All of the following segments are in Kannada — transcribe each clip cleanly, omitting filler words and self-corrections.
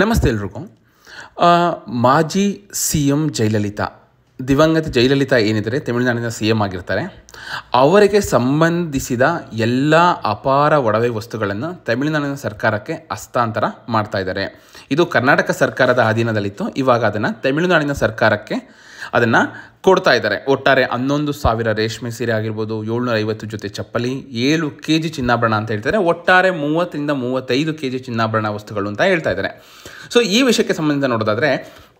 ನಮಸ್ತೆ ಎಲ್ರಿಗೂ. ಮಾಜಿ ಸಿ ಎಂ ಜಯಲಲಿತಾ, ದಿವಂಗತ ಜಯಲಲಿತಾ ಏನಿದ್ದಾರೆ ತಮಿಳುನಾಡಿನ ಸಿ ಎಂ ಆಗಿರ್ತಾರೆ. ಅವರಿಗೆ ಸಂಬಂಧಿಸಿದ ಎಲ್ಲ ಅಪಾರ ಒಡವೆ ವಸ್ತುಗಳನ್ನು ತಮಿಳುನಾಡಿನ ಸರ್ಕಾರಕ್ಕೆ ಹಸ್ತಾಂತರ ಮಾಡ್ತಾ ಇದ್ದಾರೆ. ಇದು ಕರ್ನಾಟಕ ಸರ್ಕಾರದ ಅಧೀನದಲ್ಲಿತ್ತು. ಇವಾಗ ಅದನ್ನು ತಮಿಳುನಾಡಿನ ಸರ್ಕಾರಕ್ಕೆ ಅದನ್ನು ಕೊಡ್ತಾ ಇದ್ದಾರೆ. ಒಟ್ಟಾರೆ 11,000 ರೇಷ್ಮೆ ಸೀರೆ ಆಗಿರ್ಬೋದು, 750 ಜೊತೆ ಚಪ್ಪಲಿ, 7 kg ಚಿನ್ನಾಭರಣ ಅಂತ ಹೇಳ್ತಾರೆ. ಒಟ್ಟಾರೆ 30ರಿಂದ 35 kg ಚಿನ್ನಾಭರಣ ವಸ್ತುಗಳು ಅಂತ ಹೇಳ್ತಾ ಇದ್ದಾರೆ. ಸೊ ಈ ವಿಷಯಕ್ಕೆ ಸಂಬಂಧಿಸಿದ ನೋಡೋದಾದರೆ,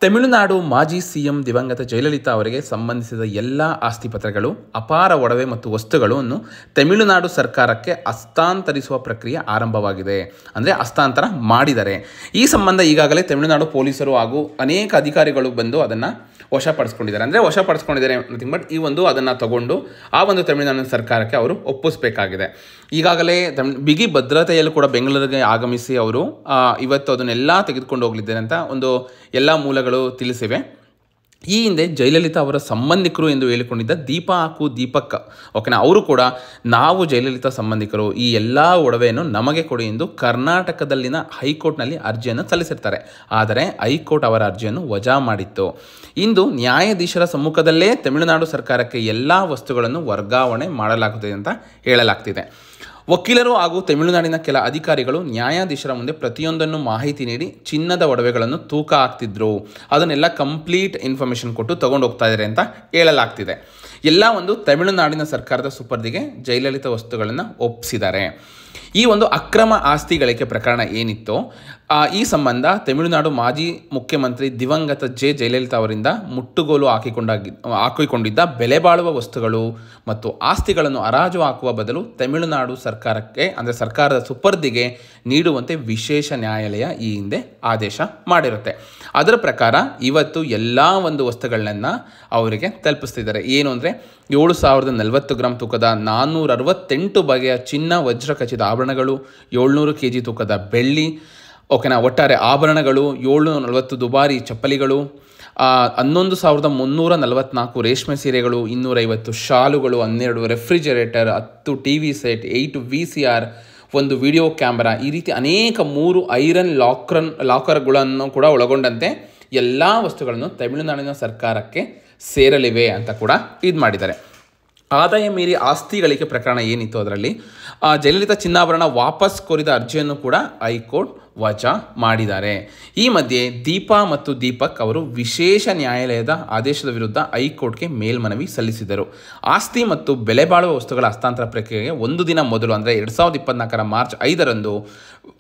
ತಮಿಳುನಾಡು ಮಾಜಿ ಸಿ ಎಂ ದಿವಂಗತ ಜಯಲಲಿತಾ ಅವರಿಗೆ ಸಂಬಂಧಿಸಿದ ಎಲ್ಲ ಆಸ್ತಿ ಪತ್ರಗಳು, ಅಪಾರ ಒಡವೆ ಮತ್ತು ವಸ್ತುಗಳನ್ನು ತಮಿಳುನಾಡು ಸರ್ಕಾರಕ್ಕೆ ಹಸ್ತಾಂತರಿಸುವ ಪ್ರಕ್ರಿಯೆ ಆರಂಭವಾಗಿದೆ. ಅಂದರೆ ಹಸ್ತಾಂತರ ಮಾಡಿದ್ದಾರೆ. ಈ ಸಂಬಂಧ ಈಗಾಗಲೇ ತಮಿಳುನಾಡು ಪೊಲೀಸರು ಹಾಗೂ ಅನೇಕ ಅಧಿಕಾರಿಗಳು ಬಂದು ಅದನ್ನು ವಶಪಡಿಸ್ಕೊಂಡಿದ್ದಾರೆ. ಅಂದರೆ ವಶಪಡಿಸ್ಕೊಂಡಿದ್ದಾರೆ ನಥಿಂಗ್ ಬಟ್ ಈ ಒಂದು ಅದನ್ನು ತಗೊಂಡು ಆ ಒಂದು ತಮಿಳುನಾಡಿನ ಸರ್ಕಾರಕ್ಕೆ ಅವರು ಒಪ್ಪಿಸಬೇಕಾಗಿದೆ. ಈಗಾಗಲೇ ಬಿಗಿ ಭದ್ರತೆಯಲ್ಲೂ ಕೂಡ ಬೆಂಗಳೂರಿಗೆ ಆಗಮಿಸಿ ಅವರು ಇವತ್ತು ಅದನ್ನೆಲ್ಲ ತೆಗೆದುಕೊಂಡು ಹೋಗಲಿದ್ದಾರೆ ಅಂತ ಒಂದು ಎಲ್ಲ ಮೂಲಗಳು ತಿಳಿಸಿವೆ. ಈ ಹಿಂದೆ ಜಯಲಲಿತಾ ಅವರ ಸಂಬಂಧಿಕರು ಎಂದು ಹೇಳಿಕೊಂಡಿದ್ದ ದೀಪಾ ಹಾಗೂ ದೀಪಕ್, ಓಕೆನಾ, ಅವರು ಕೂಡ ನಾವು ಜಯಲಲಿತಾ ಸಂಬಂಧಿಕರು, ಈ ಎಲ್ಲ ಒಡವೆಯನ್ನು ನಮಗೆ ಕೊಡಿ ಎಂದು ಕರ್ನಾಟಕದಲ್ಲಿನ ಹೈಕೋರ್ಟ್ನಲ್ಲಿ ಅರ್ಜಿಯನ್ನು ಸಲ್ಲಿಸಿರ್ತಾರೆ. ಆದರೆ ಹೈಕೋರ್ಟ್ ಅವರ ಅರ್ಜಿಯನ್ನು ವಜಾ ಮಾಡಿತ್ತು. ಇಂದು ನ್ಯಾಯಾಧೀಶರ ಸಮ್ಮುಖದಲ್ಲೇ ತಮಿಳುನಾಡು ಸರ್ಕಾರಕ್ಕೆ ಎಲ್ಲ ವಸ್ತುಗಳನ್ನು ವರ್ಗಾವಣೆ ಮಾಡಲಾಗುತ್ತದೆ ಅಂತ ಹೇಳಲಾಗ್ತಿದೆ. ವಕೀಲರು ಹಾಗೂ ತಮಿಳುನಾಡಿನ ಕೆಲ ಅಧಿಕಾರಿಗಳು ನ್ಯಾಯಾಧೀಶರ ಮುಂದೆ ಪ್ರತಿಯೊಂದನ್ನು ಮಾಹಿತಿ ನೀಡಿ ಚಿನ್ನದ ಒಡವೆಗಳನ್ನು ತೂಕ ಹಾಕ್ತಿದ್ರು. ಅದನ್ನೆಲ್ಲ ಕಂಪ್ಲೀಟ್ ಇನ್ಫಾರ್ಮೇಷನ್ ಕೊಟ್ಟು ತಗೊಂಡು ಹೋಗ್ತಾ ಇದ್ದಾರೆ ಅಂತ ಹೇಳಲಾಗ್ತಿದೆ. ಎಲ್ಲ ಒಂದು ತಮಿಳುನಾಡಿನ ಸರ್ಕಾರದ ಸುಪರ್ದಿಗೆ ಜಯಲಲಿತಾ ವಸ್ತುಗಳನ್ನು ಒಪ್ಪಿಸಿದ್ದಾರೆ. ಈ ಒಂದು ಅಕ್ರಮ ಆಸ್ತಿ ಗಳಿಕೆ ಪ್ರಕರಣ ಏನಿತ್ತು, ಈ ಸಂಬಂಧ ತಮಿಳುನಾಡು ಮಾಜಿ ಮುಖ್ಯಮಂತ್ರಿ ದಿವಂಗತ ಜಯಲಲಿತಾ ಅವರಿಂದ ಮುಟ್ಟುಗೋಲು ಹಾಕಿಕೊಂಡಿದ್ದ ಬೆಲೆ ಬಾಳುವ ವಸ್ತುಗಳು ಮತ್ತು ಆಸ್ತಿಗಳನ್ನು ಹರಾಜು ಹಾಕುವ ಬದಲು ತಮಿಳುನಾಡು ಸರ್ಕಾರಕ್ಕೆ, ಅಂದರೆ ಸರ್ಕಾರದ ಸುಪರ್ದಿಗೆ ನೀಡುವಂತೆ ವಿಶೇಷ ನ್ಯಾಯಾಲಯ ಈ ಹಿಂದೆ ಆದೇಶ ಮಾಡಿರುತ್ತೆ. ಅದರ ಪ್ರಕಾರ ಇವತ್ತು ಎಲ್ಲ ಒಂದು ವಸ್ತುಗಳನ್ನ ಅವರಿಗೆ ತಲುಪಿಸ್ತಿದ್ದಾರೆ. ಏನು ಅಂದರೆ 7,040 ಗ್ರಾಂ ತೂಕದ 468 ಬಗೆಯ ಚಿನ್ನ ವಜ್ರ ಖಚಿತ ಆಭರಣಗಳು, 700 kg ತೂಕದ ಬೆಳ್ಳಿ, ಓಕೆನಾ, ಒಟ್ಟಾರೆ ಆಭರಣಗಳು, 740 ದುಬಾರಿ ಚಪ್ಪಲಿಗಳು, 11,344 ರೇಷ್ಮೆ ಸೀರೆಗಳು, 250 ಶಾಲುಗಳು, 12 refrigerator, 10 TV set, 8 VCR, 1 video camera, ಈ ರೀತಿ ಅನೇಕ 3 ಐರನ್ ಲಾಕರ್ಗಳನ್ನು ಕೂಡ ಒಳಗೊಂಡಂತೆ ಎಲ್ಲ ವಸ್ತುಗಳನ್ನು ತಮಿಳುನಾಡಿನ ಸರ್ಕಾರಕ್ಕೆ ಸೇರಲಿವೆ ಅಂತ ಕೂಡ ಇದು ಮಾಡಿದ್ದಾರೆ. ಆದಾಯ ಮೀರಿ ಆಸ್ತಿ ಗಳಿಕೆ ಪ್ರಕರಣ ಏನಿತ್ತು ಅದರಲ್ಲಿ ಜಯಲಲಿತಾ ಚಿನ್ನಾಭರಣ ವಾಪಸ್ ಕೋರಿದ ಅರ್ಜಿಯನ್ನು ಕೂಡ ಹೈಕೋರ್ಟ್ ವಜಾ ಮಾಡಿದ್ದಾರೆ. ಈ ಮಧ್ಯೆ ದೀಪಾ ಮತ್ತು ದೀಪಕ್ ಅವರು ವಿಶೇಷ ನ್ಯಾಯಾಲಯದ ಆದೇಶದ ವಿರುದ್ಧ ಹೈಕೋರ್ಟ್ಗೆ ಮೇಲ್ಮನವಿ ಸಲ್ಲಿಸಿದರು. ಆಸ್ತಿ ಮತ್ತು ಬೆಲೆ ಬಾಳುವ ವಸ್ತುಗಳ ಹಸ್ತಾಂತರ ಪ್ರಕ್ರಿಯೆಗೆ ಒಂದು ದಿನ ಮೊದಲು, ಅಂದರೆ 2024 ಮಾರ್ಚ್ 5ರಂದು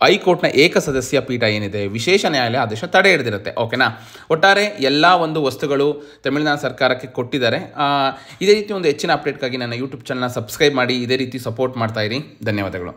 ಹೈಕೋರ್ಟ್ನ ಏಕಸದಸ್ಯ ಪೀಠ ಏನಿದೆ, ವಿಶೇಷ ನ್ಯಾಯಾಲಯ ಆದೇಶ ತಡೆ ಹಿಡಿದಿರುತ್ತೆ. ಓಕೆನಾ, ಒಟ್ಟಾರೆ ಎಲ್ಲ ಒಂದು ವಸ್ತುಗಳು ತಮಿಳುನಾಡು ಸರ್ಕಾರಕ್ಕೆ ಕೊಟ್ಟಿದ್ದಾರೆ. ಇದೇ ರೀತಿ ಒಂದು ಹೆಚ್ಚಿನ ಅಪ್ಡೇಟ್ಗಾಗಿ ನನ್ನ ಯೂಟ್ಯೂಬ್ ಚಾನಲ್ನ ಸಬ್ಸ್ಕ್ರೈಬ್ ಮಾಡಿ, ಇದೇ ರೀತಿ ಸಪೋರ್ಟ್ ಮಾಡ್ತಾ ಇರಿ. ಧನ್ಯವಾದಗಳು.